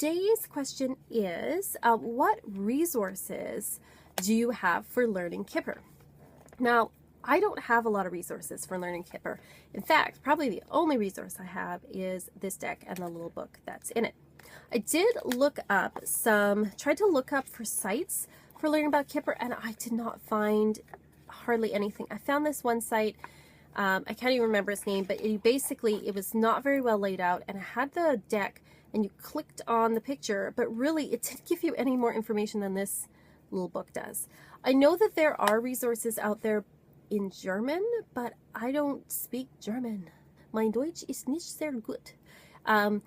today's question is, what resources do you have for learning Kipper? Now, I don't have a lot of resources for learning Kipper. In fact, probably the only resource I have is this deck and the little book that's in it. I did look up tried to look up for sites for learning about Kipper, and I did not find hardly anything. I found this one site, I can't even remember its name, but it was not very well laid out, and it had the deck, and you clicked on the picture, but really it didn't give you any more information than this little book does. I know that there are resources out there in German, but I don't speak German. Mein Deutsch ist nicht sehr gut. I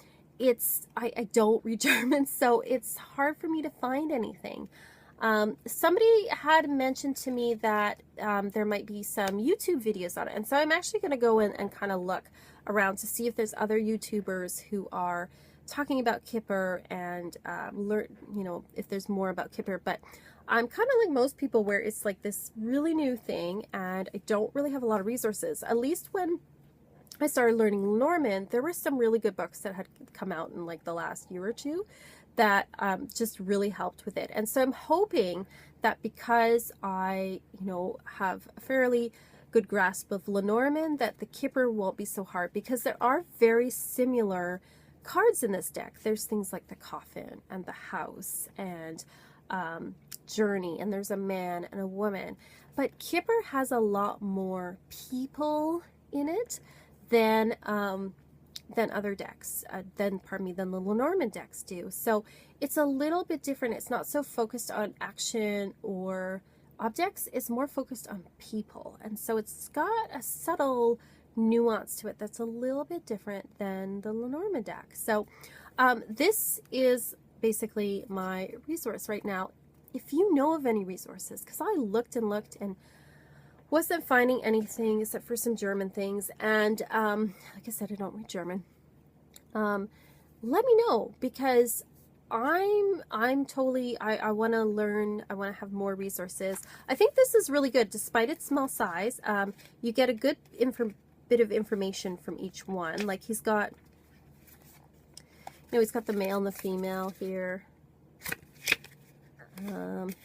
don't read German, so it's hard for me to find anything. Somebody had mentioned to me that there might be some YouTube videos on it, and so I'm actually going to go in and kind of look around to see if there's other YouTubers who are talking about Kipper and learn, if there's more about Kipper. But I'm kind of like most people, where it's like this really new thing, and I don't really have a lot of resources. At least when I started learning Norman, there were some really good books that had come out in like the last year or two that just really helped with it. And so I'm hoping that because I, have a fairly good grasp of Lenormand, that the Kipper won't be so hard, because there are very similar cards in this deck. There's things like the Coffin and the House and Journey, and there's a man and a woman. But Kipper has a lot more people in it than other decks, than the Lenormand decks do. So it's a little bit different. It's not so focused on action or objects. It's more focused on people. And so it's got a subtle nuance to it that's a little bit different than the Lenormand deck. So this is basically my resource right now. If you know of any resources, because I looked and looked and wasn't finding anything except for some German things, and like I said, I don't read German. Let me know, because I'm totally, I want to learn. I want to have more resources. I think this is really good, despite its small size. You get a good bit of information from each one. Like he's got, he's got the male and the female here.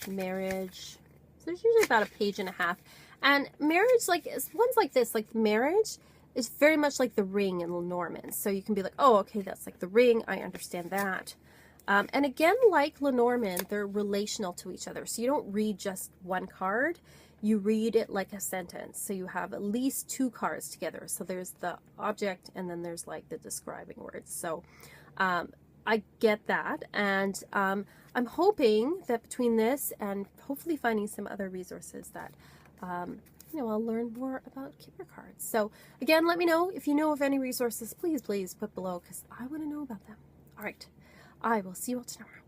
Marriage. So there's usually about a page and a half. And marriage, like ones like this, like marriage is very much like the ring in Lenormand. So you can be like, oh, okay, that's like the ring. I understand that. And again, like Lenormand, they're relational to each other. So you don't read just one card. You read it like a sentence. So you have at least two cards together. So there's the object, and then there's like the describing words. So I get that. And I'm hoping that between this and hopefully finding some other resources that I'll learn more about Kipper cards. So again, let me know if you know of any resources. Please put below, because I want to know about them. All right, I will see you all tomorrow.